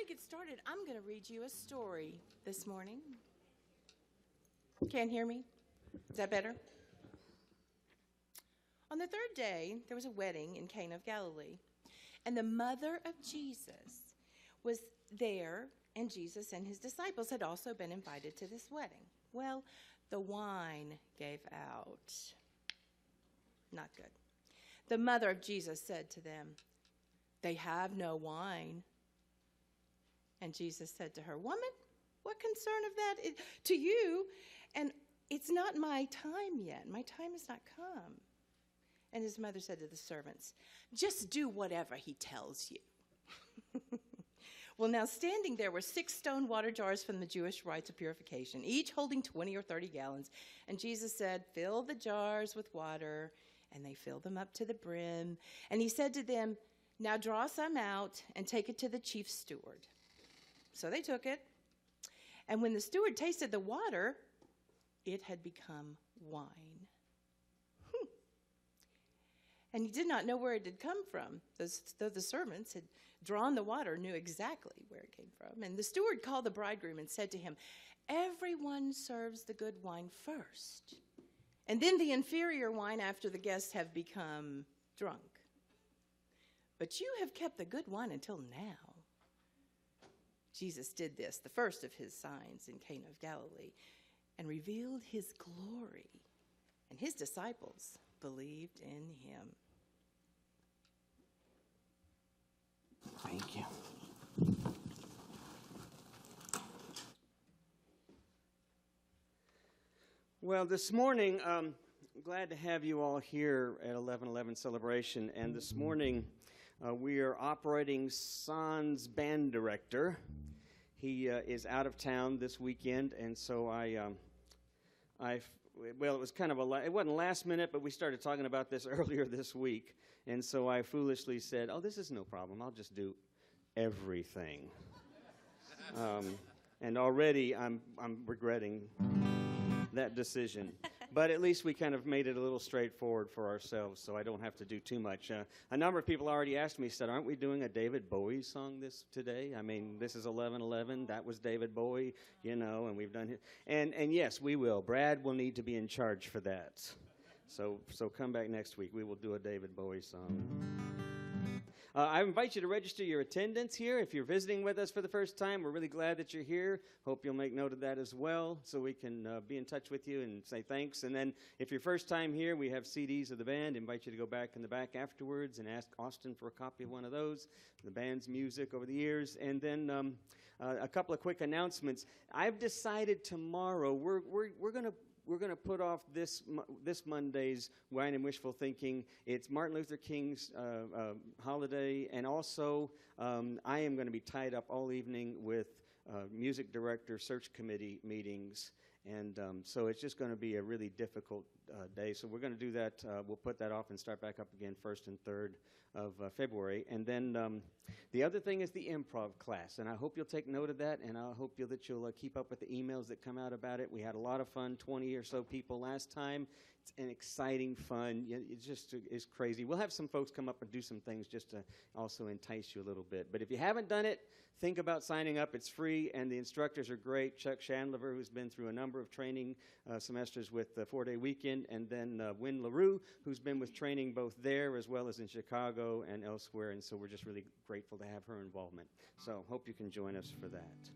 get started, I'm going to read you a story this morning. Can't hear me? Is that better? On the third day, there was a wedding in Cana of Galilee, and the mother of Jesus was there, and Jesus and his disciples had also been invited to this wedding. Well, the wine gave out. Not good. The mother of Jesus said to them, "They have no wine." And Jesus said to her, "Woman, what concern of that is to you? And it's not my time yet. My time has not come." And his mother said to the servants, "Just do whatever he tells you." Well, now standing there were 6 stone water jars from the Jewish rites of purification, each holding 20 or 30 gallons. And Jesus said, "Fill the jars with water." And they filled them up to the brim. And he said to them, "Now draw some out and take it to the chief steward." So they took it. And when the steward tasted the water, it had become wine. And he did not know where it had come from, though the servants had drawn the water, knew exactly where it came from. And the steward called the bridegroom and said to him, "Everyone serves the good wine first, and then the inferior wine after the guests have become drunk. But you have kept the good wine until now." Jesus did this, the first of his signs in Cana of Galilee, and revealed his glory, and his disciples believed in him. Thank you. Well, this morning, I'm glad to have you all here at 11:11 celebration. And this morning, we are operating San's band director. He is out of town this weekend, and so well, it was kind of it wasn't last minute, but we started talking about this earlier this week, and so I foolishly said, "Oh, this is no problem. I'll just do everything." And already I'm regretting that decision. But at least we kind of made it a little straightforward for ourselves, so I don't have to do too much. A number of people already asked me, said, "Aren't we doing a David Bowie song today? I mean, this is 11:11. That was David Bowie, and we've done it." And yes, we will. Brad will need to be in charge for that. So come back next week. We will do a David Bowie song. I invite you to register your attendance here. If you're visiting with us for the first time, we're really glad that you're here. Hope you'll make note of that as well, so we can be in touch with you and say thanks. And then if you're first time here, we have CDs of the band. Invite you to go back in the back afterwards and ask Austin for a copy of one of those, the band's music over the years. And then a couple of quick announcements. I've decided tomorrow we're going to put off this Monday's Wine and Wishful Thinking. It's Martin Luther King's holiday, and also I am going to be tied up all evening with music director search committee meetings, and so it's just going to be a really difficult day. So we're going to do that. We'll put that off and start back up again 1st and 3rd of February. And then the other thing is the improv class, and I hope you'll take note of that, and I hope that you'll keep up with the emails that come out about it. We had a lot of fun, 20 or so people last time. It's an exciting fun. It just is crazy. We'll have some folks come up and do some things just to also entice you a little bit. But if you haven't done it, think about signing up. It's free, and the instructors are great. Chuck Chandler, who's been through a number of training semesters with the 4-day weekend, and then Wynn LaRue, who's been with training both there as well as in Chicago and elsewhere, and so we're just really grateful to have her involvement. So hope you can join us for that.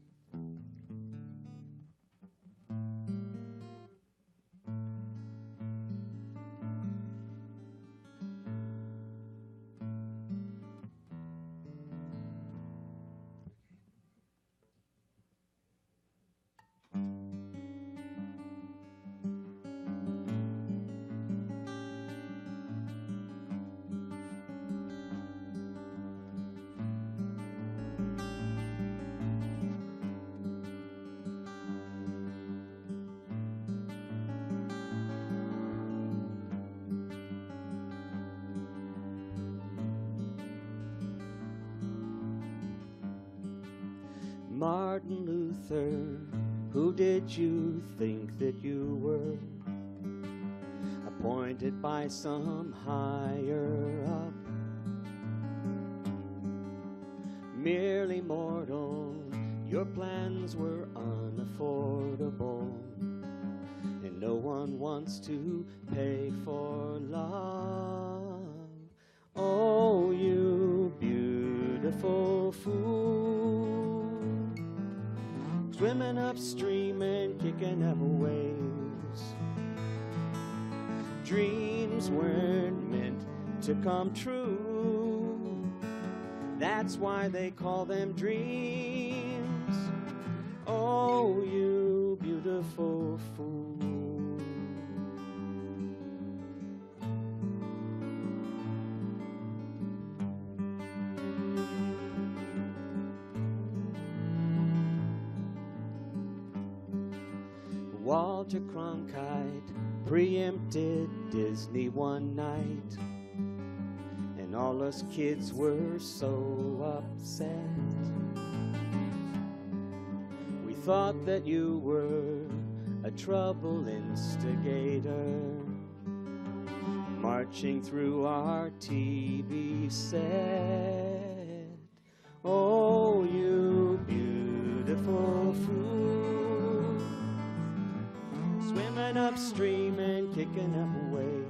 Martin Luther, who did you think that you were? Appointed by some higher up, merely mortal Your plans were unaffordable, and no one wants to pay for love. Oh, you beautiful fool, swimming upstream and kicking up waves. Dreams weren't meant to come true. That's why they call them dreams. Oh, you beautiful fool. Walter Cronkite preempted Disney one night, and all us kids were so upset. We thought that you were a trouble instigator, marching through our TV set. Oh, you beautiful fool, swimming upstream and kicking up waves.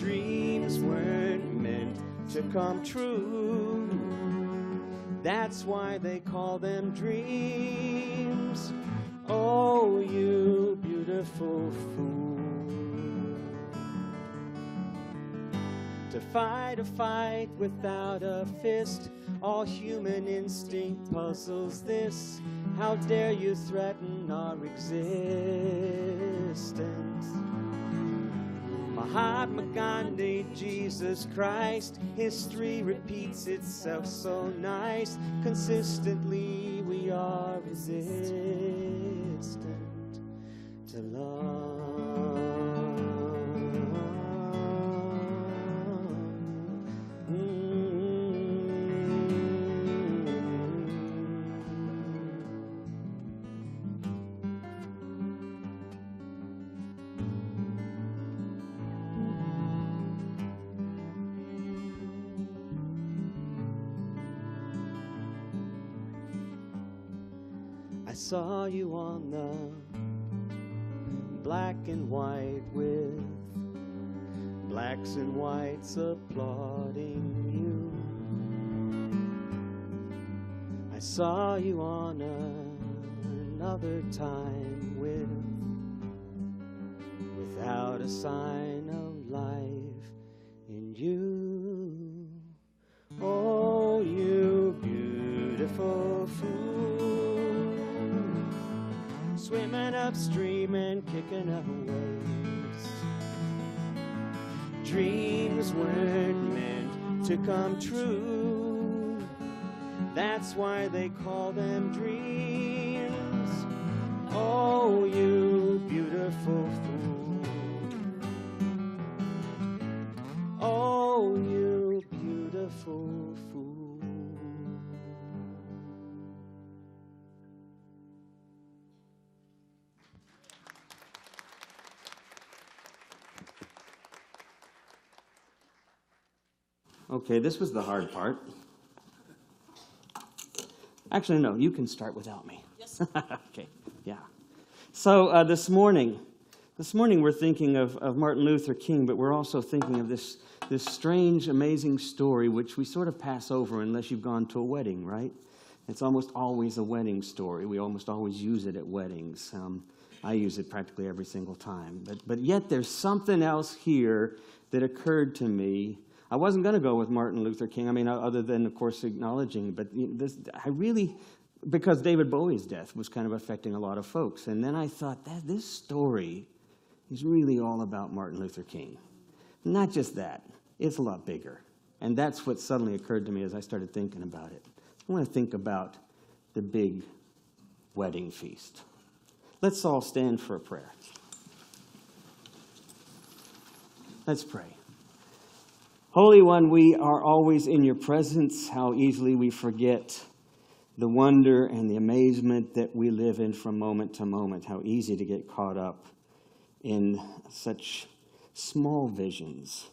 Dreams weren't meant to come true. That's why they call them dreams. Oh, you beautiful fool. To fight a fight without a fist, all human instinct puzzles this. How dare you threaten our existence? Mahatma Gandhi, Jesus Christ, history repeats itself so nice. Consistently we are resistant to love. I saw you on the black and white with blacks and whites applauding you. I saw you on another time without a sign of life in you. Oh, you beautiful fool, swimming upstream and kicking up waves. Dreams weren't meant to come true. That's why they call them dreams. Oh, you beautiful fool. Oh, you beautiful fool. Okay, this was the hard part. Actually, no, you can start without me. Yes. Okay, yeah. So this morning we're thinking of Martin Luther King, but we're also thinking of this strange, amazing story which we sort of pass over unless you've gone to a wedding, right? It's almost always a wedding story. We almost always use it at weddings. I use it practically every single time. But yet there's something else here that occurred to me. I wasn't going to go with Martin Luther King, I mean, other than, of course, acknowledging, but because David Bowie's death was kind of affecting a lot of folks. And then I thought, that this story is really all about Martin Luther King. Not just that, it's a lot bigger. And that's what suddenly occurred to me as I started thinking about it. I want to think about the big wedding feast. Let's all stand for a prayer. Let's pray. Holy One, we are always in your presence. How easily we forget the wonder and the amazement that we live in from moment to moment. How easy to get caught up in such small visions.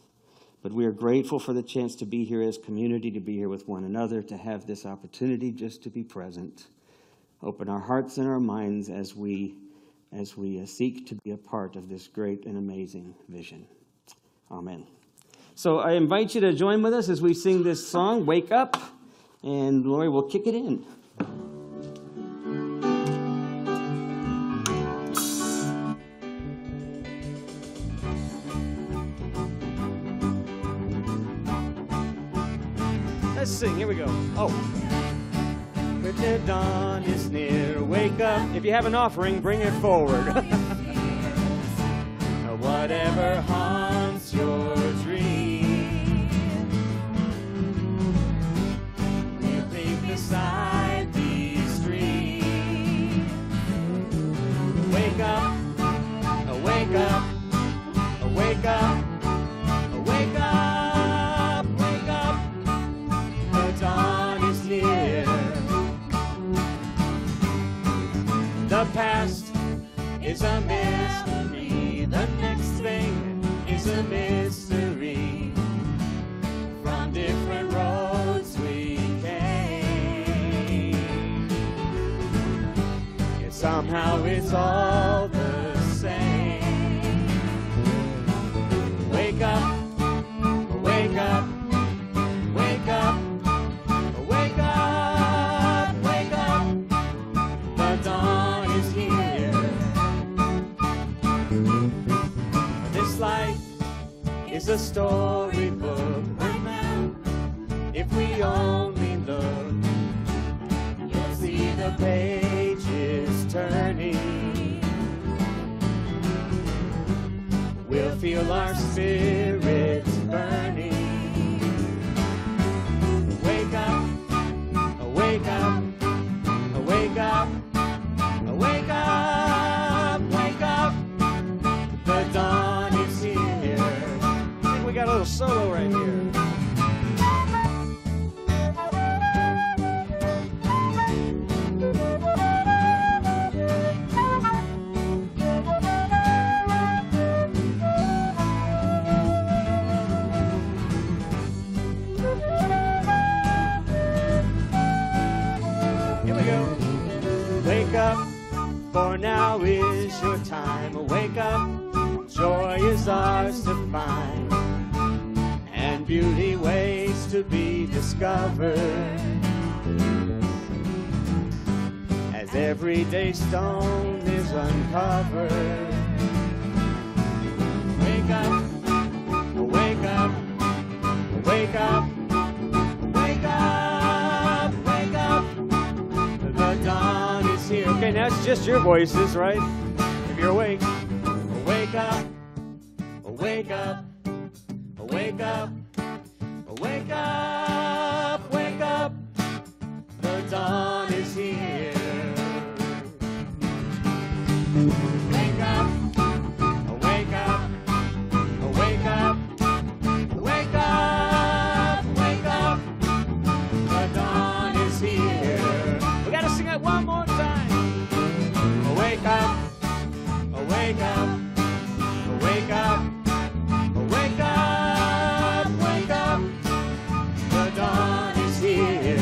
But we are grateful for the chance to be here as community, to be here with one another, to have this opportunity just to be present. Open our hearts and our minds as we seek to be a part of this great and amazing vision. Amen. So I invite you to join with us as we sing this song, Wake Up, and Lori will kick it in. Let's sing. Here we go. Oh. The dawn is near. Wake up. If you have an offering, bring it forward. Whatever haunts your dream, we'll leave beside these streams. Wake up. Wake up. Wake up. Wake up. Wake up. The dawn is near. The past is a mystery. The next thing is a mystery. From different roads we came, yet somehow it's all the same. Wake up. Wake up. Wake up. Wake up. Wake up. The dawn is here. This life is a storybook. Remember, if we only look, you'll see the pages turning. We'll feel our spirits burning. Wake up. Wake up. Wake up. Wake up, wake up, the dawn is here. I think we got a little solo right here. Here we go. Wake up. For now is your time. Wake up, joy is ours to find, and beauty waits to be discovered. As everyday stone is uncovered. Wake up, wake up, wake up, wake up, wake up. The dawn is here. Okay, now it's just your voices, right? If you're awake. Wake up. Wake up. Wake up. Wake up. Wake up. The dawn is here. Wake up. Wake up. Wake up. Wake up. Wake up. The dawn is here. We gotta sing it one more time. Wake up, wake up, wake up, wake up, wake up, the dawn is here.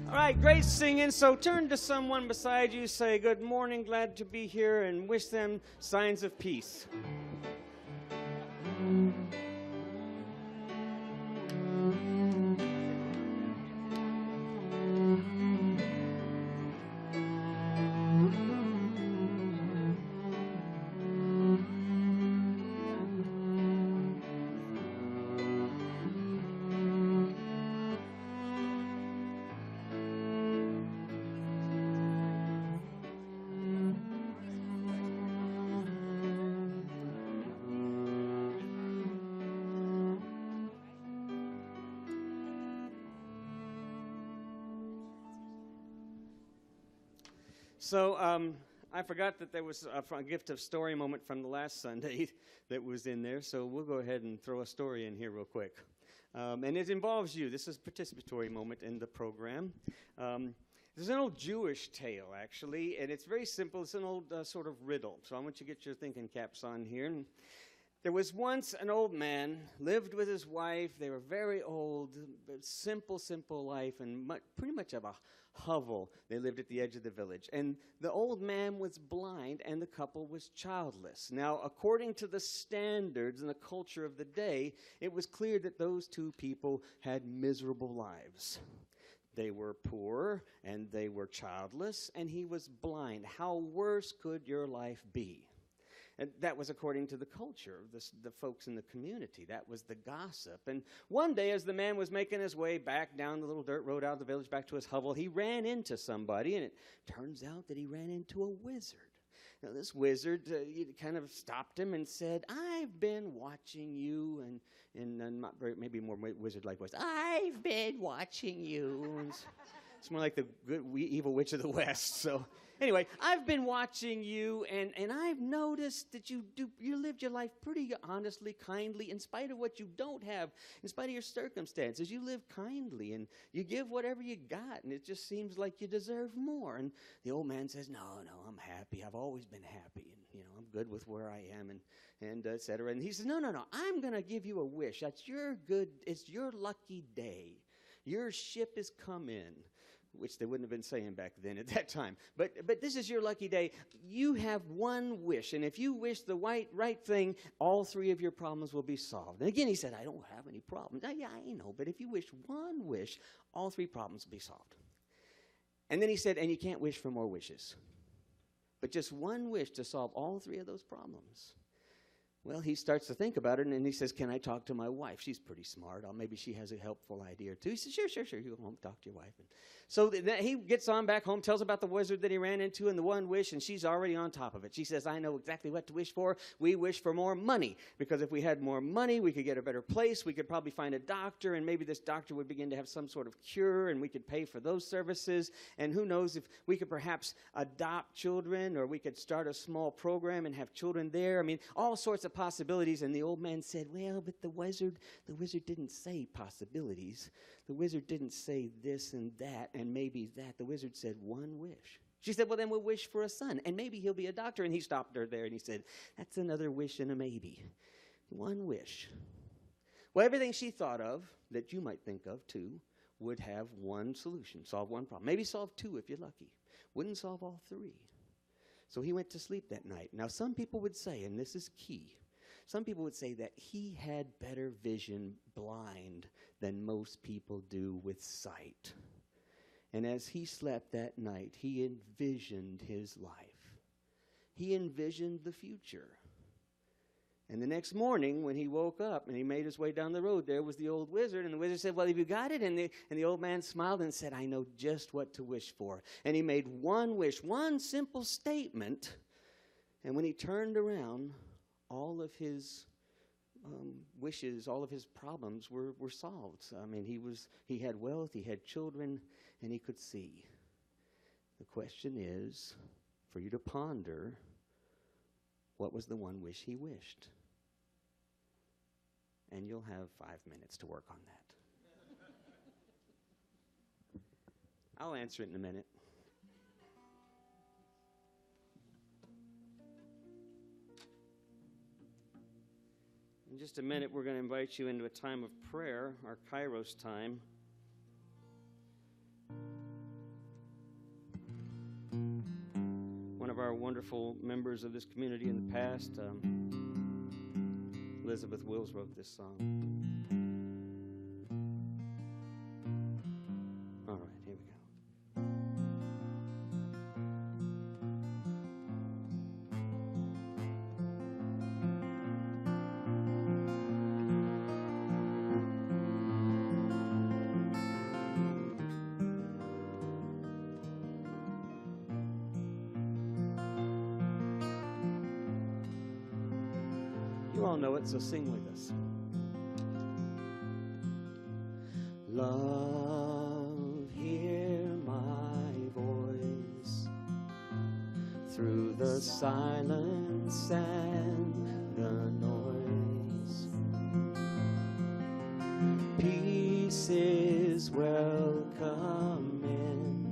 All right, great singing. So turn to someone beside you, say, good morning, glad to be here, and wish them signs of peace. So I forgot that there was a gift of story moment from the last Sunday that was in there, so we'll go ahead and throw a story in here real quick. And it involves you. This is a participatory moment in the program. There's an old Jewish tale, actually, and it's very simple. It's an old sort of riddle. So I want you to get your thinking caps on here. And there was once an old man, lived with his wife. They were very old, but simple life, and pretty much of a hovel. They lived at the edge of the village. And the old man was blind, and the couple was childless. Now, according to the standards and the culture of the day, it was clear that those two people had miserable lives. They were poor, and they were childless, and he was blind. How worse could your life be? And that was according to the culture of the folks in the community. That was the gossip. And one day, as the man was making his way back down the little dirt road out of the village back to his hovel, he ran into somebody, and it turns out that he ran into a wizard. Now, this wizard kind of stopped him and said, "I've been watching you," and not very, maybe more wizard-like voice, "I've been watching you." It's more like the good, evil witch of the West. So anyway, "I've been watching you, and I've noticed that you lived your life pretty honestly, kindly, in spite of what you don't have, in spite of your circumstances. You live kindly, and you give whatever you got, and it just seems like you deserve more." And the old man says, No, I'm happy. I've always been happy, and I'm good with where I am, and et cetera. And he says, No, I'm going to give you a wish. It's your lucky day. Your ship has come in. Which they wouldn't have been saying back then at that time. But this is your lucky day. You have one wish, and if you wish the right thing, all three of your problems will be solved. And again, he said, "I don't have any problems." Yeah, I know, but if you wish one wish, all three problems will be solved. And then he said, and you can't wish for more wishes, but just one wish to solve all three of those problems. Well, he starts to think about it, and he says, "Can I talk to my wife? She's pretty smart. Maybe she has a helpful idea or two." He says, Sure. You go home, talk to your wife. And so he gets on back home, tells about the wizard that he ran into and the one wish, and she's already on top of it. She says, "I know exactly what to wish for. We wish for more money, because if we had more money, we could get a better place. We could probably find a doctor, and maybe this doctor would begin to have some sort of cure, and we could pay for those services. And who knows if we could perhaps adopt children, or we could start a small program and have children there. I mean, all sorts of possibilities." And the old man said, "Well, but the wizard didn't say possibilities. The wizard didn't say this and that and maybe that. The wizard said one wish." She said, "Well, then we'll wish for a son, and maybe he'll be a doctor." And he stopped her there, and he said, "That's another wish and a maybe. One wish." Well, everything she thought of, that you might think of too, would have one solution, solve one problem. Maybe solve two if you're lucky. Wouldn't solve all three. So he went to sleep that night. Now, some people would say, and this is key, some people would say that he had better vision blind than most people do with sight. And as he slept that night, he envisioned his life. He envisioned the future. And the next morning, when he woke up and he made his way down the road, there was the old wizard. And the wizard said, "Well, have you got it?" And the old man smiled and said, "I know just what to wish for." And he made one wish, one simple statement. And when he turned around, all of his wishes, all of his problems were solved. I mean, he had wealth, he had children, and he could see. The question is for you to ponder, what was the one wish he wished? And you'll have 5 minutes to work on that. I'll answer it in a minute. In just a minute, we're going to invite you into a time of prayer, our Kairos time. One of our wonderful members of this community in the past, Elizabeth Wills, wrote this song. All right, here we go. You all know it, so sing with us. Love, hear my voice through the silence and the noise. Peace is welcome in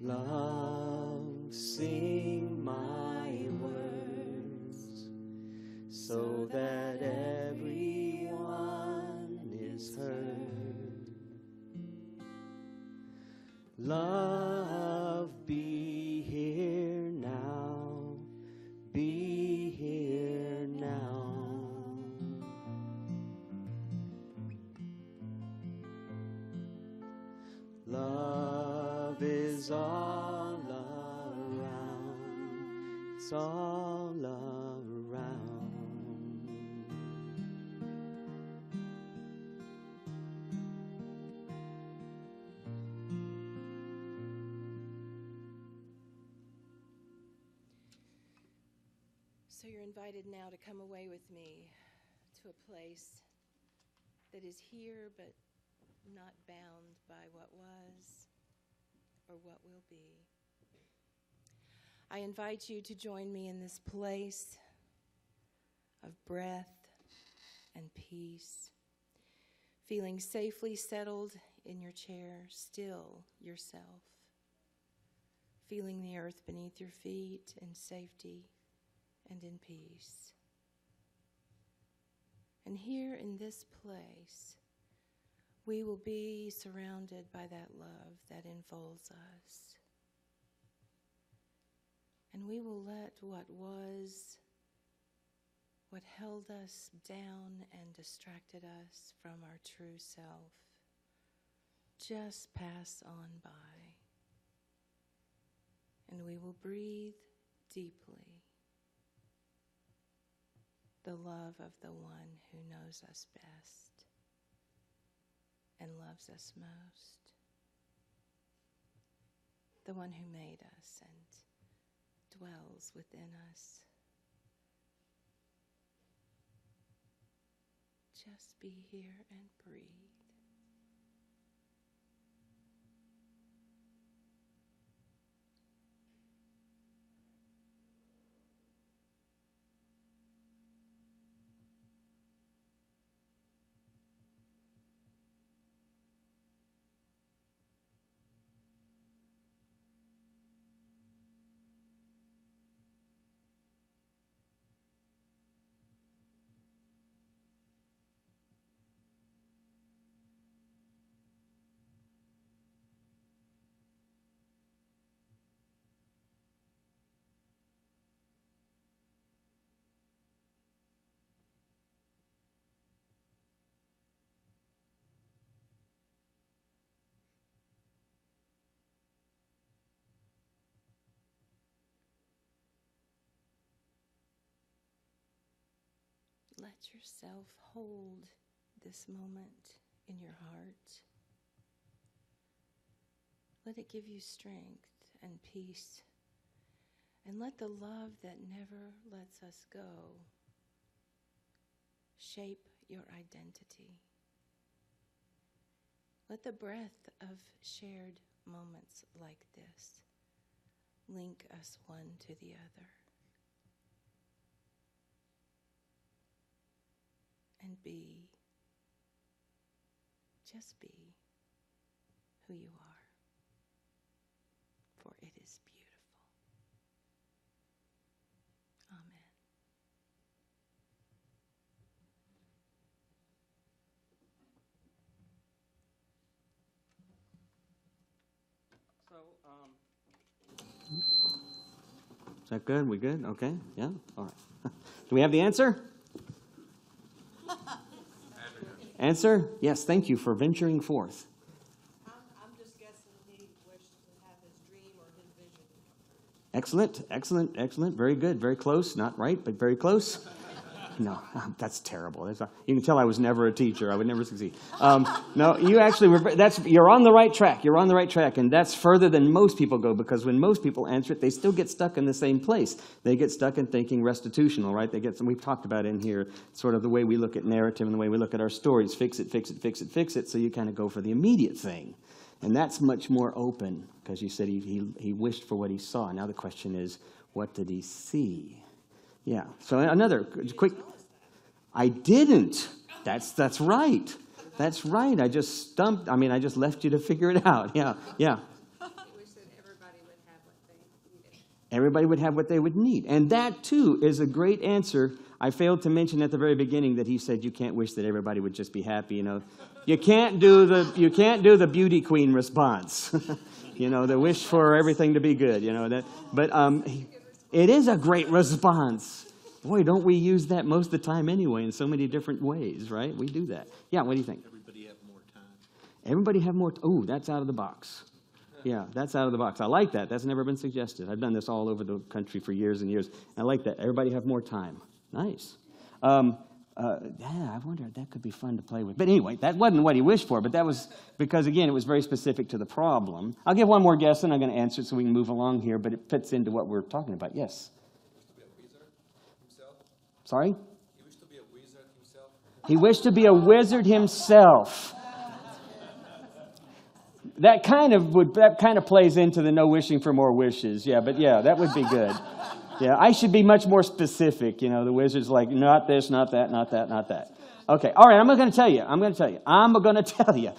Love, sing my words, so that everyone is heard. Love, be here now, be here now. Love is all around, it's all around. So you're invited now to come away with me to a place that is here but not bound by what was or what will be. I invite you to join me in this place of breath and peace, feeling safely settled in your chair, still yourself, feeling the earth beneath your feet in safety and in peace. And here in this place, we will be surrounded by that love that enfolds us. And we will let what was, what held us down and distracted us from our true self, just pass on by. And we will breathe deeply the love of the one who knows us best and loves us most, the one who made us and dwells within us. Just be here and breathe. Let yourself hold this moment in your heart. Let it give you strength and peace. And let the love that never lets us go shape your identity. Let the breath of shared moments like this link us one to the other. And just be who you are, for it is beautiful. Amen. Is that good? We good? Okay. Yeah? All right. Do we have the answer? Answer? Yes, thank you for venturing forth. I'm just guessing he wished to have his dream or his vision. Excellent, excellent, excellent. Very good. Very close. Not right, but very close. No, that's terrible. You can tell I was never a teacher. I would never succeed. No, you actually you're on the right track. You're on the right track, and that's further than most people go, because when most people answer it, they still get stuck in the same place. They get stuck in thinking restitutional, right? We've talked about in here sort of the way we look at narrative and the way we look at our stories. Fix it, fix it, fix it, fix it. So you kind of go for the immediate thing, and that's much more open, because you said he wished for what he saw. Now the question is, what did he see? Yeah. So another quick. I didn't. That's right. That's right. I just left you to figure it out. Yeah. Yeah. We said everybody Everybody would have what they would need. And that, too, is a great answer. I failed to mention at the very beginning that he said you can't wish that everybody would just be happy. You can't do the beauty queen response. The wish for everything to be good. But it is a great response. Boy, don't we use that most of the time anyway in so many different ways, right? We do that. Yeah, what do you think? Everybody have more time. Everybody have more. Oh, that's out of the box. Yeah, that's out of the box. I like that. That's never been suggested. I've done this all over the country for years and years. I like that. Everybody have more time. Nice. Yeah, I wonder if that could be fun to play with. But anyway, that wasn't what he wished for, but that was because, again, it was very specific to the problem. I'll give one more guess, and I'm going to answer it so we can move along here, but it fits into what we're talking about. Yes? He wished to be a wizard himself. Sorry? He wished to be a wizard himself. He wished to be a wizard himself. That kind of plays into the no wishing for more wishes. Yeah, but yeah, that would be good. Yeah, I should be much more specific. The wizard's like, not this, not that, not that, not that. Okay, all right, I'm going to tell you.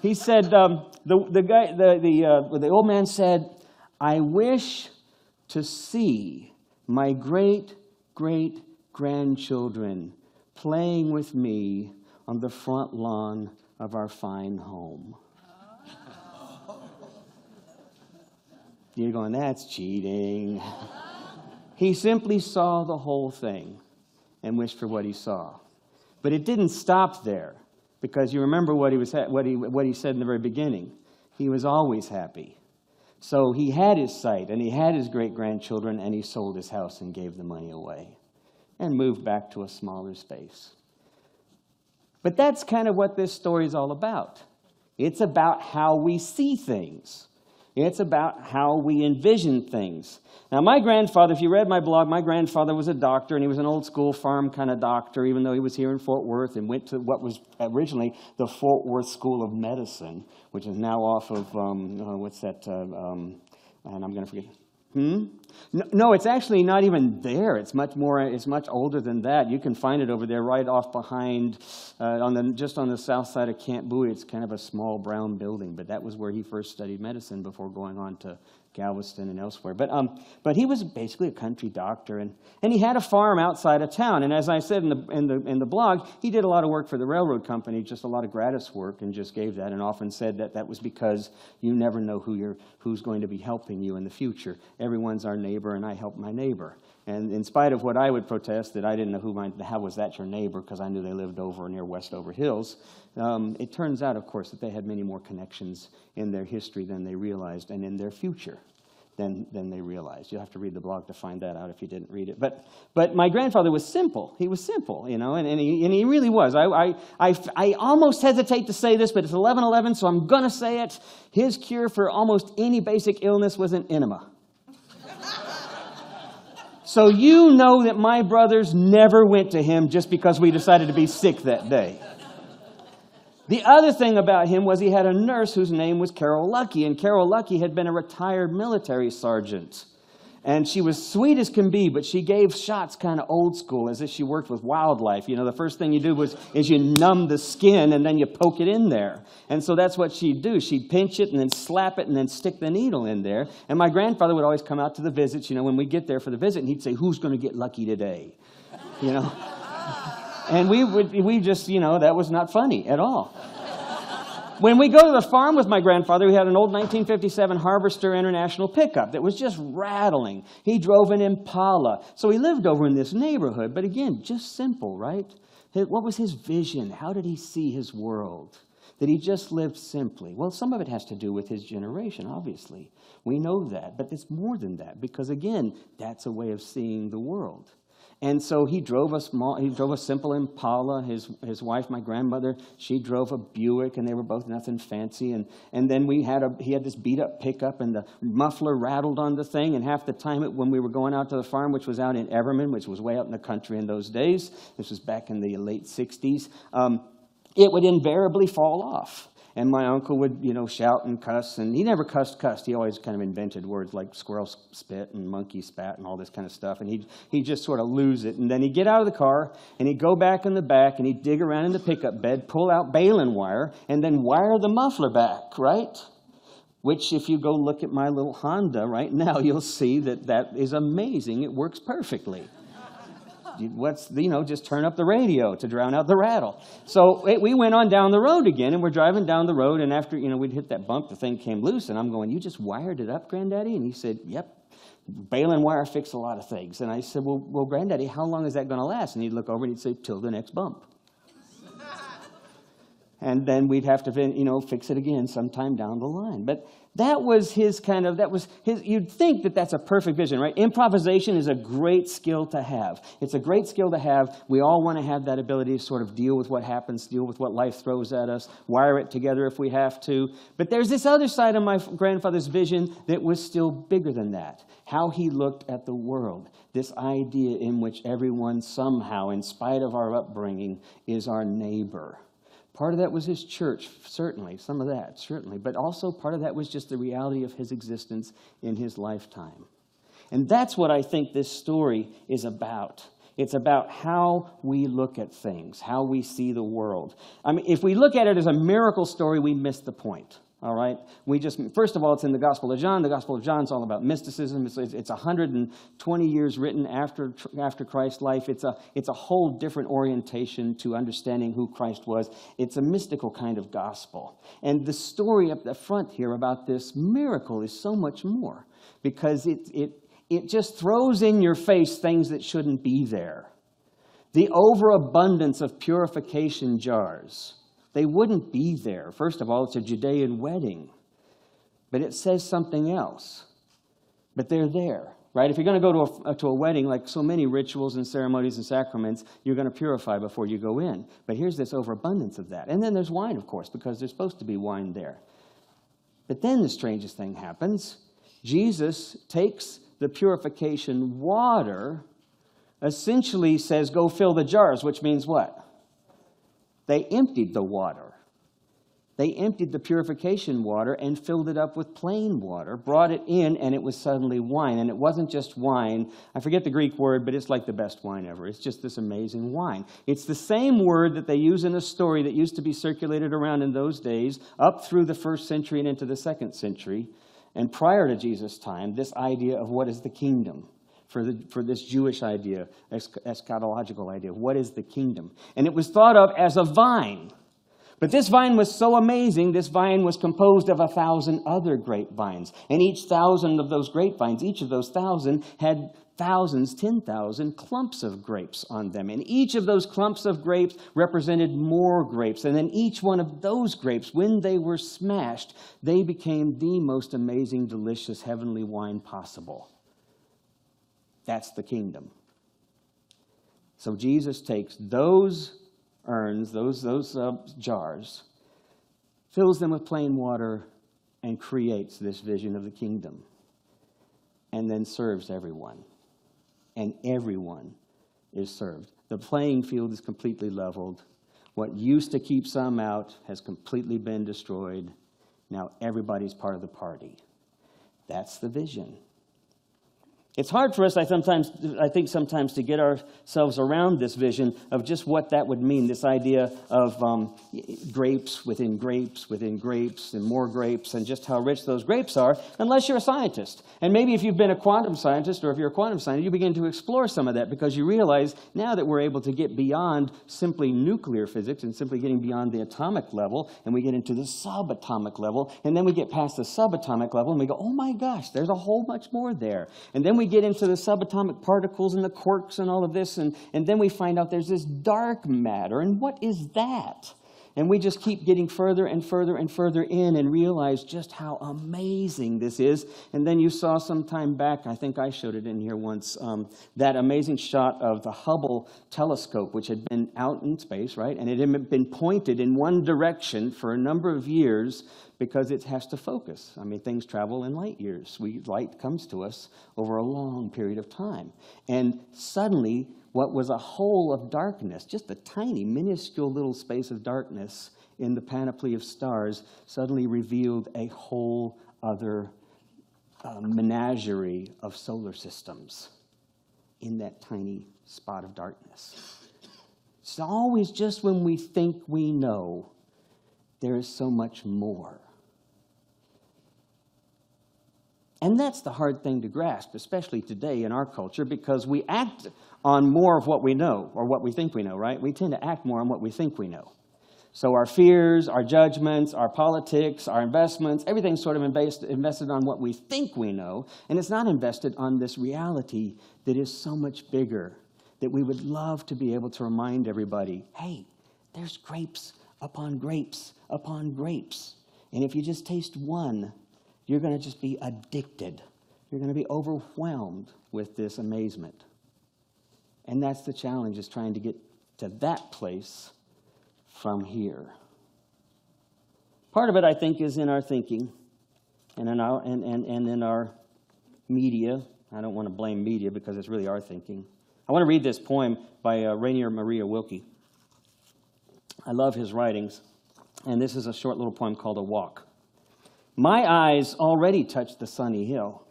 He said, the old man said, I wish to see my great-great-grandchildren playing with me on the front lawn of our fine home. You're going, that's cheating. He simply saw the whole thing and wished for what he saw. But it didn't stop there, because you remember what he said in the very beginning. He was always happy. So he had his sight, and he had his great-grandchildren, and he sold his house and gave the money away and moved back to a smaller space. But that's kind of what this story is all about. It's about how we see things. It's about how we envision things. Now, my grandfather, if you read my blog, my grandfather was a doctor, and he was an old-school farm kind of doctor, even though he was here in Fort Worth and went to what was originally the Fort Worth School of Medicine, which is now off of, what's that, and I'm going to forget. No, it's actually not even there. It's much older than that. You can find it over there right off behind, just on the south side of Camp Bowie. It's kind of a small brown building, but that was where he first studied medicine before going on to Galveston and elsewhere. But he was basically a country doctor, and he had a farm outside of town. And as I said in the blog, he did a lot of work for the railroad company, just a lot of gratis work, and just gave that, and often said that was because you never know who's going to be helping you in the future. Everyone's our neighbor, and I help my neighbor. And in spite of what I would protest, that I didn't know how was that your neighbor, because I knew they lived over near Westover Hills, it turns out, of course, that they had many more connections in their history than they realized, and in their future than they realized. You'll have to read the blog to find that out if you didn't read it. But my grandfather was simple. He was simple, and he really was. I almost hesitate to say this, but it's 11:11, so I'm going to say it. His cure for almost any basic illness was an enema. So you know that my brothers never went to him just because we decided to be sick that day. The other thing about him was he had a nurse whose name was Carol Lucky, and Carol Lucky had been a retired military sergeant. And she was sweet as can be, but she gave shots kind of old school, as if she worked with wildlife. The first thing you do is you numb the skin, and then you poke it in there. And so that's what she'd do. She'd pinch it, and then slap it, and then stick the needle in there. And my grandfather would always come out to the visits, when we'd get there for the visit, and he'd say, who's going to get lucky today? And we just, that was not funny at all. When we go to the farm with my grandfather, we had an old 1957 Harvester International pickup that was just rattling. He drove an Impala. So he lived over in this neighborhood. But again, just simple, right? What was his vision? How did he see his world? That he just lived simply? Well, some of it has to do with his generation, obviously. We know that. But it's more than that, because again, that's a way of seeing the world. And so he drove a simple Impala. His wife, my grandmother, she drove a Buick, and they were both nothing fancy. And then he had this beat up pickup, and the muffler rattled on the thing. And half the time when we were going out to the farm, which was out in Everman, which was way out in the country in those days, this was back in the late 60s, it would invariably fall off. And my uncle would, shout and cuss. And he never cussed. He always kind of invented words like squirrel spit and monkey spat and all this kind of stuff. And he'd just sort of lose it. And then he'd get out of the car, and he'd go back in the back, and he'd dig around in the pickup bed, pull out baling wire, and then wire the muffler back, right? which if you go look at my little Honda right now, you'll see that that is amazing. It works perfectly. Just turn up the radio to drown out the rattle. So we went on down the road again, and we're driving down the road, and after, we'd hit that bump, the thing came loose, and I'm going, "You just wired it up, Granddaddy?" And he said, "Yep. Baling wire fix a lot of things." And I said, well, Granddaddy, how long is that going to last? And he'd look over and he'd say, "Till the next bump." And then we'd have to, fix it again sometime down the line. But that was his you'd think that that's a perfect vision, right? Improvisation is a great skill to have. It's a great skill to have. We all want to have that ability to sort of deal with what happens, deal with what life throws at us, wire it together if we have to. But there's this other side of my grandfather's vision that was still bigger than that. How he looked at the world. This idea in which everyone somehow, in spite of our upbringing, is our neighbor. Part of that was his church, certainly, some of that, certainly. But also part of that was just the reality of his existence in his lifetime. And that's what I think this story is about. It's about how we look at things, how we see the world. I mean, if we look at it as a miracle story, we miss the point. All right? First of all, it's in the Gospel of John. The Gospel of John is all about mysticism. It's 120 years written after Christ's life. It's a whole different orientation to understanding who Christ was. It's a mystical kind of gospel. And the story up the front here about this miracle is so much more, because it just throws in your face things that shouldn't be there. The overabundance of purification jars. They wouldn't be there. First of all, it's a Judean wedding. But it says something else. But they're there, right? If you're going to go to a wedding, like so many rituals and ceremonies and sacraments, you're going to purify before you go in. But here's this overabundance of that. And then there's wine, of course, because there's supposed to be wine there. But then the strangest thing happens. Jesus takes the purification water, essentially says, "Go fill the jars," which means what? They emptied the water. They emptied the purification water and filled it up with plain water, brought it in, and it was suddenly wine. And it wasn't just wine. I forget the Greek word, but it's like the best wine ever. It's just this amazing wine. It's the same word that they use in a story that used to be circulated around in those days, up through the 1st century and into the 2nd century. And prior to Jesus' time, this idea of what is the kingdom. For this Jewish idea, eschatological idea. What is the kingdom? And it was thought of as a vine. But this vine was so amazing, this vine was composed of 1,000 other grapevines. And each 1,000 of those grapevines, each of those 1,000 had 10,000 clumps of grapes on them. And each of those clumps of grapes represented more grapes. And then each one of those grapes, when they were smashed, they became the most amazing, delicious, heavenly wine possible. That's the kingdom. So Jesus takes those urns, those jars, fills them with plain water, and creates this vision of the kingdom. And then serves everyone. And everyone is served. The playing field is completely leveled. What used to keep some out has completely been destroyed. Now everybody's part of the party. That's the vision. It's hard for us, I think sometimes, to get ourselves around this vision of just what that would mean, this idea of grapes within grapes within grapes and more grapes, and just how rich those grapes are, unless you're a scientist. And maybe if you've been a quantum scientist, or if you're a quantum scientist, you begin to explore some of that, because you realize now that we're able to get beyond simply nuclear physics and simply getting beyond the atomic level, and we get into the subatomic level, and then we get past the subatomic level, and we go, oh my gosh, there's a whole much more there. And then we get into the subatomic particles and the quarks and all of this, and then we find out there's this dark matter, and what is that? And we just keep getting further and further and further in and realize just how amazing this is. And then you saw some time back, I think I showed it in here once, that amazing shot of the Hubble telescope, which had been out in space, right? And it had been pointed in one direction for a number of years because it has to focus. I mean, things travel in light years. Light comes to us over a long period of time. And suddenly, what was a hole of darkness, just a tiny, minuscule little space of darkness in the panoply of stars, suddenly revealed a whole other menagerie of solar systems in that tiny spot of darkness. It's always just when we think we know, there is so much more. And that's the hard thing to grasp, especially today in our culture, because we act on more of what we know, or what we think we know, right? We tend to act more on what we think we know. So our fears, our judgments, our politics, our investments, everything's sort of invested on what we think we know, and it's not invested on this reality that is so much bigger, that we would love to be able to remind everybody, hey, there's grapes upon grapes upon grapes. And if you just taste one, you're going to just be addicted. You're going to be overwhelmed with this amazement. And that's the challenge, is trying to get to that place from here. Part of it, I think, is in our thinking and in our media. I don't want to blame media because it's really our thinking. I want to read this poem by Rainier Maria Wilkie. I love his writings, and this is a short little poem called A Walk. My eyes already touch the sunny hill,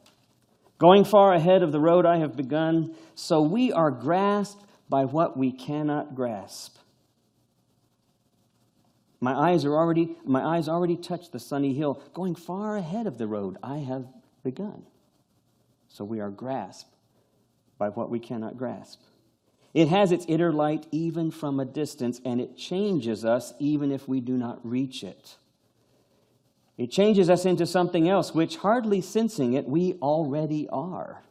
going far ahead of the road I have begun, so we are grasped by what we cannot grasp. My eyes already touch the sunny hill, going far ahead of the road I have begun. So we are grasped by what we cannot grasp. It has its inner light even from a distance, and it changes us even if we do not reach it. It changes us into something else, which, hardly sensing it, we already are.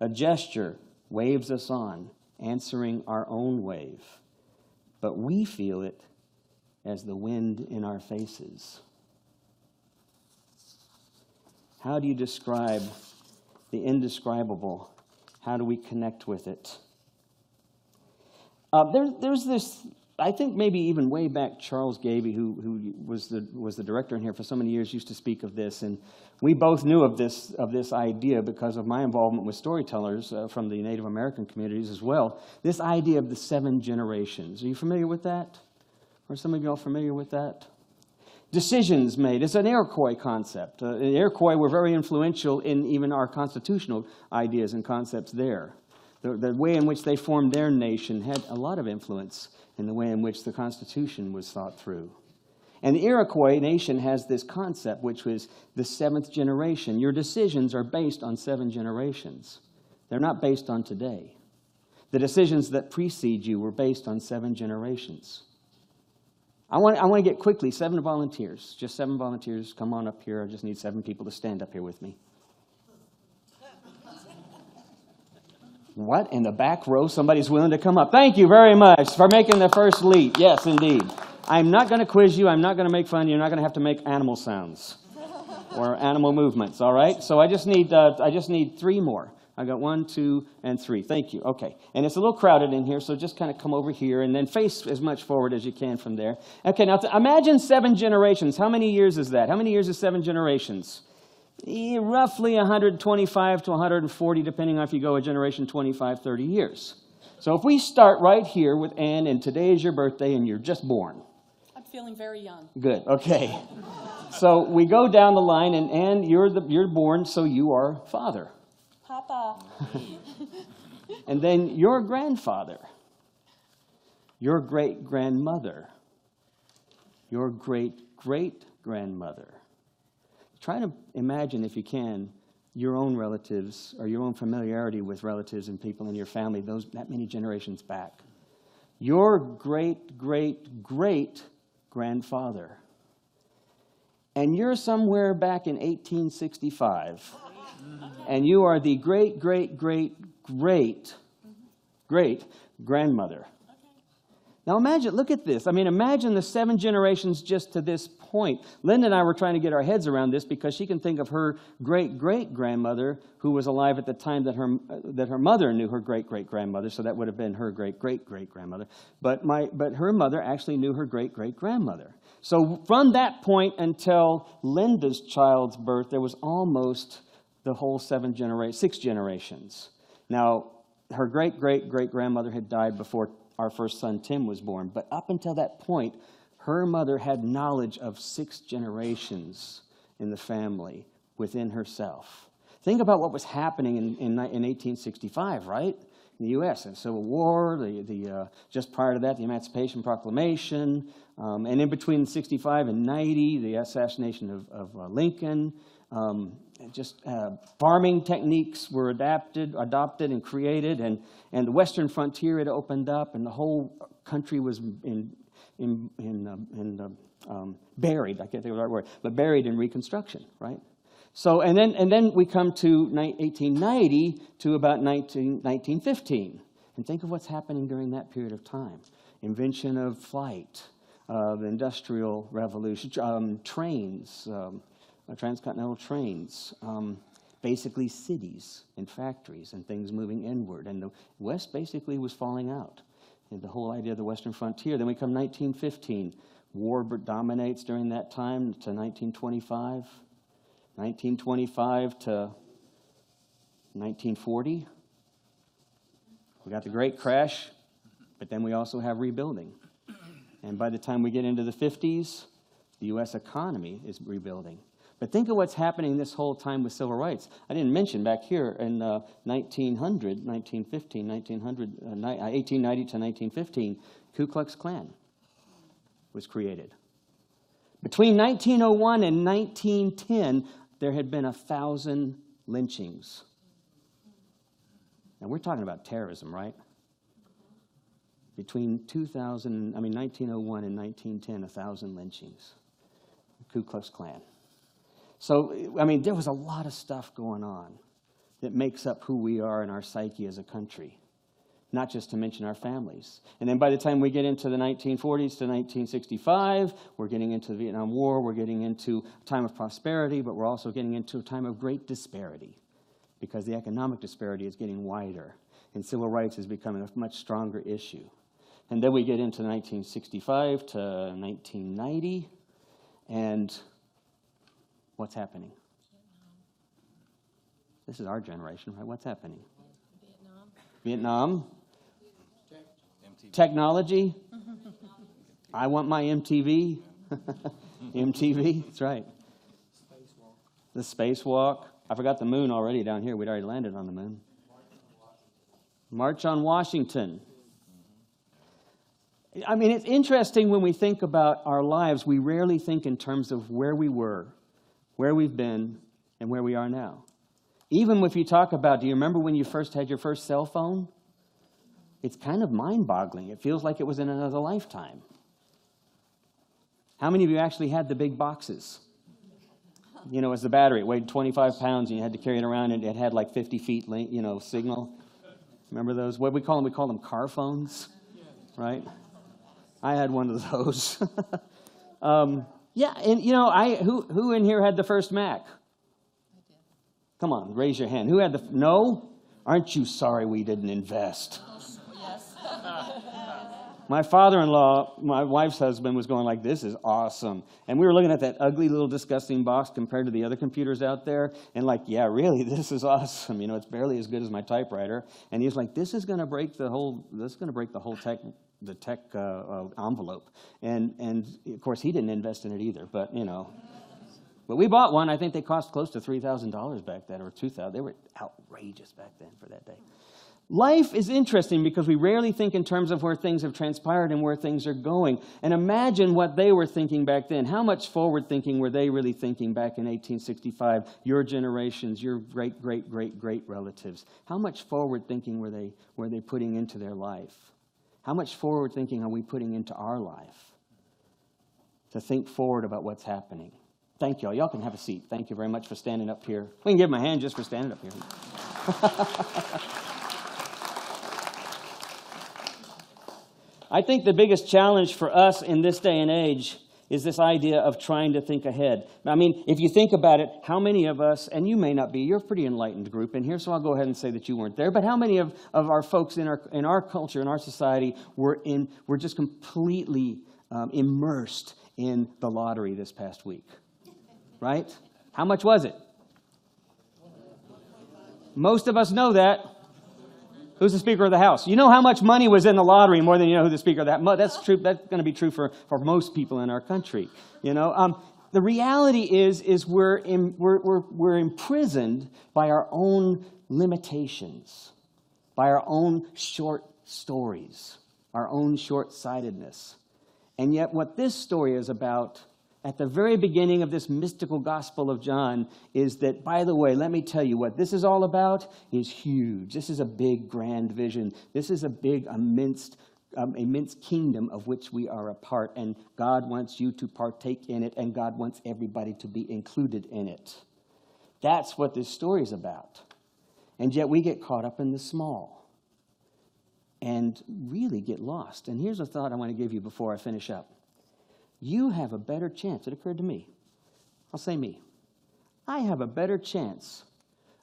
A gesture waves us on, answering our own wave. But we feel it as the wind in our faces. How do you describe the indescribable? How do we connect with it? There's this, I think maybe even way back, Charles Gaby, who was the director in here for so many years, used to speak of this, and we both knew of this idea because of my involvement with storytellers from the Native American communities as well. This idea of the 7 generations. Are you familiar with that? Are some of y'all familiar with that? Decisions made. It's an Iroquois concept. The Iroquois were very influential in even our constitutional ideas and concepts there. The way in which they formed their nation had a lot of influence in the way in which the Constitution was thought through. And the Iroquois nation has this concept, which was the 7th generation. Your decisions are based on 7 generations. They're not based on today. The decisions that precede you were based on 7 generations. I want to get quickly 7 volunteers. Just 7 volunteers. Come on up here. I just need 7 people to stand up here with me. What? In the back row, somebody's willing to come up. Thank you very much for making the first leap. Yes, indeed. I'm not going to quiz you. I'm not going to make fun. You're not going to have to make animal sounds or animal movements, all right? So I just need 3 more. I got 1, 2, and 3. Thank you. Okay. And it's a little crowded in here, so just kind of come over here and then face as much forward as you can from there. Okay, now imagine 7 generations. How many years is that? How many years is 7 generations? Roughly 125 to 140, depending on if you go a generation 25, 30 years. So if we start right here with Ann, and today is your birthday, and you're just born. I'm feeling very young. Good. Okay. So we go down the line, and Ann, you're born, so you are father. Papa. And then your grandfather, your great-grandmother, your great-great-grandmother. Try to imagine, if you can, your own relatives or your own familiarity with relatives and people in your family that many generations back. Your great-great-great-grandfather. And you're somewhere back in 1865. And you are the great-great-great-great-grandmother. Now imagine, look at this. I mean, imagine the 7 generations just to this point. Linda and I were trying to get our heads around this because she can think of her great-great-grandmother who was alive at the time that her mother knew her great-great-grandmother, so that would have been her great-great-great-grandmother. But her mother actually knew her great-great-grandmother. So from that point until Linda's child's birth, there was almost the whole 6 generations. Now, her great-great-great-grandmother had died before our first son, Tim, was born. But up until that point, her mother had knowledge of 6 generations in the family within herself. Think about what was happening in 1865, right? In the U.S., the Civil War, just prior to that, the Emancipation Proclamation, and in between 65 and 90, the assassination of Lincoln. Farming techniques were adopted and created, and the western frontier had opened up, and the whole country was buried. I can't think of the right word, but buried in Reconstruction, right? So, and then we come to 1890 to about 1915, and think of what's happening during that period of time: invention of flight, the Industrial Revolution, trains. Transcontinental trains, basically cities and factories and things moving inward. And the West basically was falling out. And the whole idea of the Western frontier. Then we come 1915. War dominates during that time to 1925. 1925 to 1940. We got the Great Crash, but then we also have rebuilding. And by the time we get into the 50s, the U.S. economy is rebuilding. But think of what's happening this whole time with civil rights. I didn't mention back here in 1890 to 1915, Ku Klux Klan was created. Between 1901 and 1910, there had been 1,000 lynchings. Now, we're talking about terrorism, right? Between 1901 and 1910, 1,000 lynchings. Ku Klux Klan. So, there was a lot of stuff going on that makes up who we are in our psyche as a country, not just to mention our families. And then by the time we get into the 1940s to 1965, we're getting into the Vietnam War, we're getting into a time of prosperity, but we're also getting into a time of great disparity because the economic disparity is getting wider, and civil rights is becoming a much stronger issue. And then we get into 1965 to 1990, and what's happening? This is our generation, right? What's happening? Vietnam. Technology. I want my MTV. MTV, that's right. The spacewalk. I forgot the moon already down here. We'd already landed on the moon. March on Washington. It's interesting when we think about our lives, we rarely think in terms of where we were, where we've been, and where we are now. Even if you talk about, do you remember when you first had your first cell phone? It's kind of mind-boggling. It feels like it was in another lifetime. How many of you actually had the big boxes? As the battery, it weighed 25 pounds, and you had to carry it around, and it had like 50 feet, signal. Remember those? What do we call them? We call them car phones, right? I had one of those. Yeah, and who in here had the first Mac? Come on, raise your hand. Who had the? No? Aren't you sorry we didn't invest? Yes. My father-in-law, my wife's husband, was going like, "This is awesome," and we were looking at that ugly little disgusting box compared to the other computers out there, and like, yeah, really, this is awesome. It's barely as good as my typewriter. And he was like, "This is going to break the whole. This is going to break the whole tech envelope." And of course, he didn't invest in it either. But but we bought one. I think they cost close to $3,000 back then, or $2,000. They were outrageous back then for that day. Life is interesting because we rarely think in terms of where things have transpired and where things are going. And imagine what they were thinking back then. How much forward thinking were they really thinking back in 1865? Your generations, your great, great, great, great relatives. How much forward thinking were they putting into their life? How much forward thinking are we putting into our life to think forward about what's happening? Thank you all. Y'all can have a seat. Thank you very much for standing up here. We can give them a hand just for standing up here. I think the biggest challenge for us in this day and age is this idea of trying to think ahead. If you think about it, how many of us, and you may not be, you're a pretty enlightened group in here, so I'll go ahead and say that you weren't there, but how many of our folks in our culture, in our society, were just completely immersed in the lottery this past week? Right? How much was it? Most of us know that. Who's the Speaker of the House? You know how much money was in the lottery more than you know who the Speaker of the House. That's true. That's going to be true for most people in our country. The reality is we're imprisoned by our own limitations, by our own short stories, our own short-sightedness. And yet what this story is about at the very beginning of this mystical Gospel of John is that, by the way, let me tell you what this is all about is huge. This is a big, grand vision. This is a big, immense kingdom of which we are a part, and God wants you to partake in it, and God wants everybody to be included in it. That's what this story is about. And yet we get caught up in the small and really get lost. And here's a thought I want to give you before I finish up. You have a better chance. It occurred to me. I'll say me. I have a better chance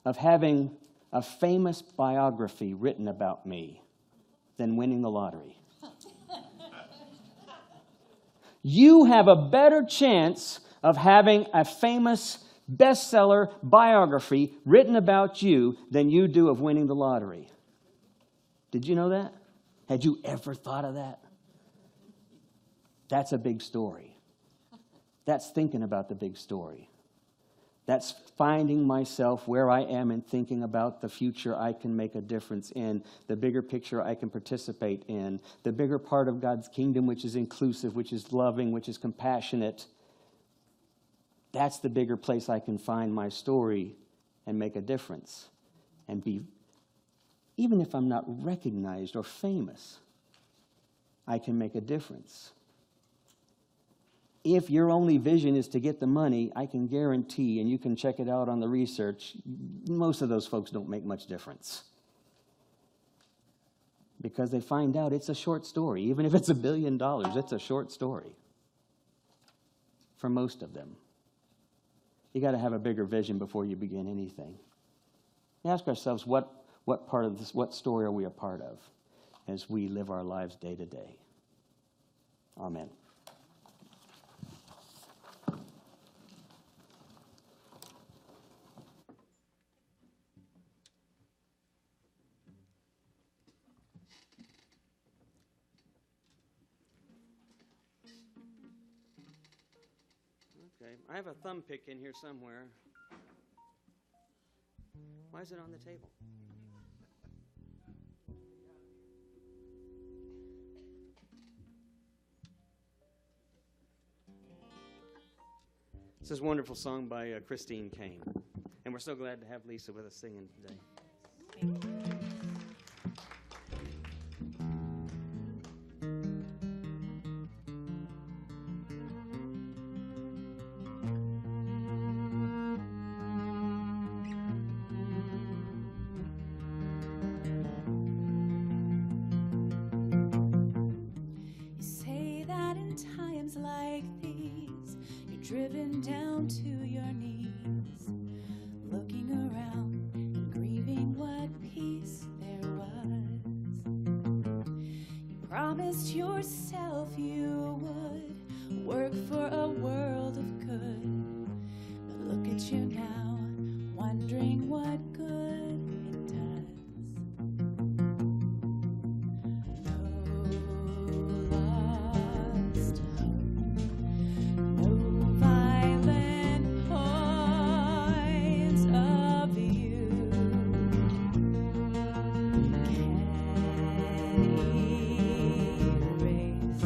of having a famous biography written about me than winning the lottery. You have a better chance of having a famous bestseller biography written about you than you do of winning the lottery. Did you know that? Had you ever thought of that? That's a big story. That's thinking about the big story. That's finding myself where I am and thinking about the future I can make a difference in, the bigger picture I can participate in, the bigger part of God's kingdom, which is inclusive, which is loving, which is compassionate. That's the bigger place I can find my story and make a difference and be, even if I'm not recognized or famous, I can make a difference. If your only vision is to get the money, I can guarantee, and you can check it out on the research, most of those folks don't make much difference. Because they find out it's a short story. Even if it's $1 billion, it's a short story. For most of them. You got to have a bigger vision before you begin anything. Ask ourselves, what part of this, what story are we a part of as we live our lives day to day? Amen. Okay, I have a thumb pick in here somewhere. Why is it on the table? This is a wonderful song by Christine Kane. And we're so glad to have Lisa with us singing today. Driven down to your knees, looking around and grieving what peace there was. You promised yourself you would work for a world of good, but look at you now, wondering what good it does. No lost hope, no erase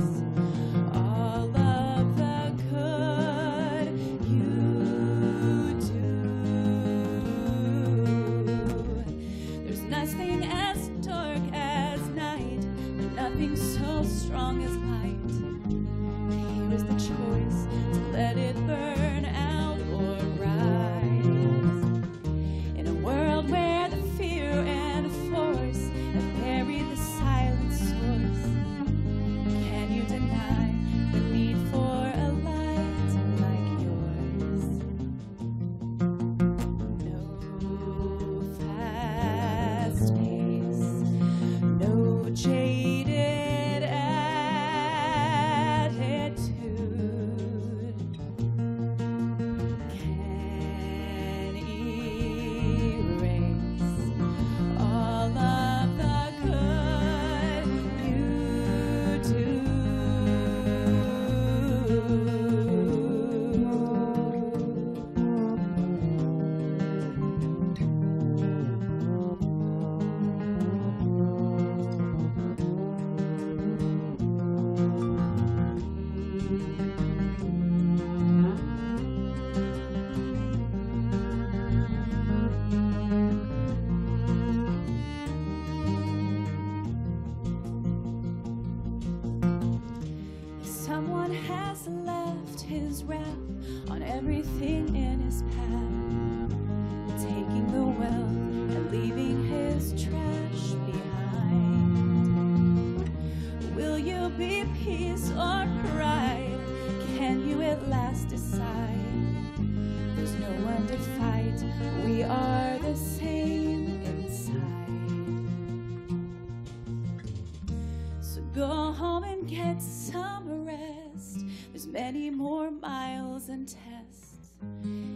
get some rest. There's many more miles and tests.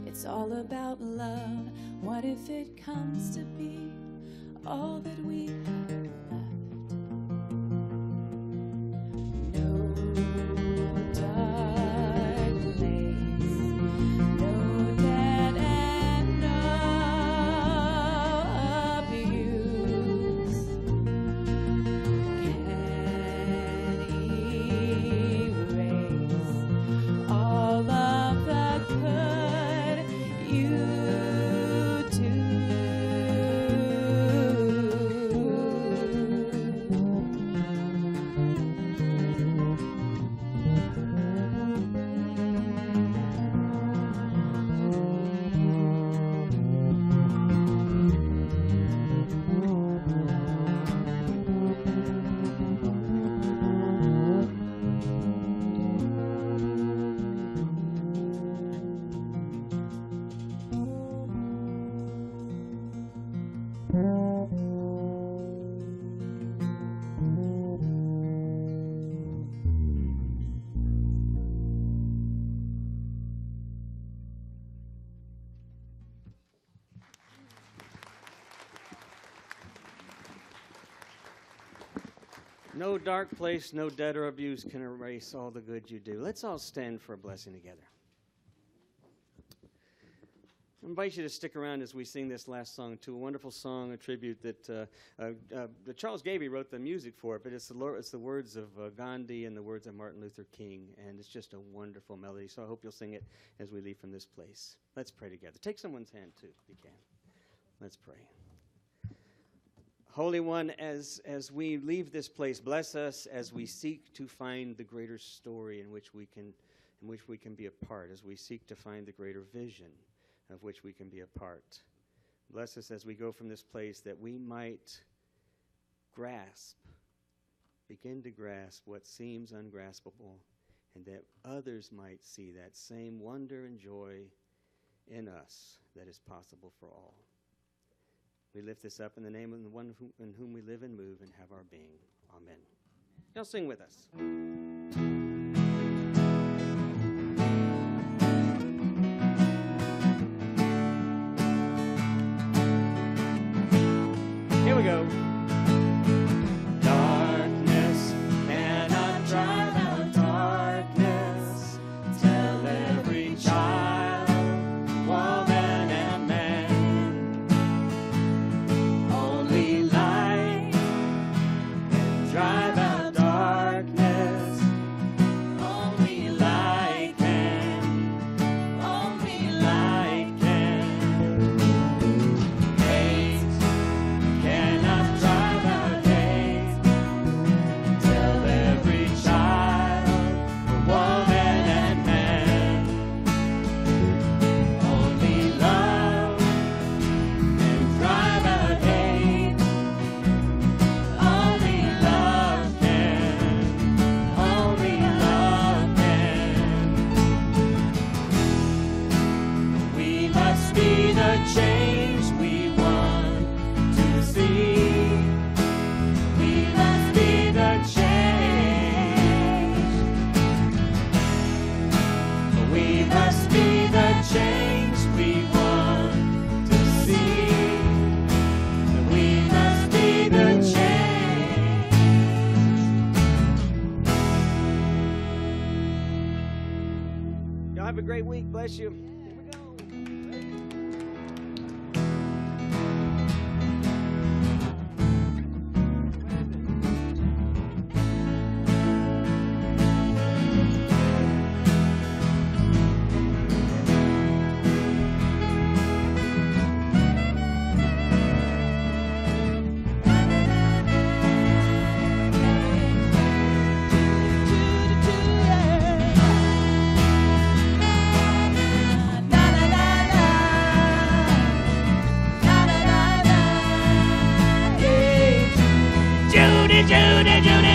It's all about love. What if it comes to be all that we have left? No dark place, no dead end, no abuse can erase all of the good you do. No dark place, no debt or abuse can erase all the good you do. Let's all stand for a blessing together. I invite you to stick around as we sing this last song, to a wonderful song, a tribute that Charles Gavey wrote the music for it, but it's the words of Gandhi and the words of Martin Luther King, and it's just a wonderful melody, so I hope you'll sing it as we leave from this place. Let's pray together. Take someone's hand, too, if you can. Let's pray. Holy One, as we leave this place, bless us as we seek to find the greater story in which we can be a part, as we seek to find the greater vision of which we can be a part. Bless us as we go from this place, that we might begin to grasp what seems ungraspable, and that others might see that same wonder and joy in us that is possible for all. We lift this up in the name of the one in whom we live and move and have our being. Amen. Y'all sing with us. Here we go. Darkness cannot drive out darkness. Tell every child, woman, and man. Only light can drive out darkness. Only light can. Only light can. Hate cannot drive out hate. Tell every child, woman, and man. Only love can drive out hate. Only love can. Only love can. We must be the change we want to see. We must be the change. We must be the change we want to see. We must be the change. Y'all have a great week. Bless you. Here we go. Judy, Judy, Judy.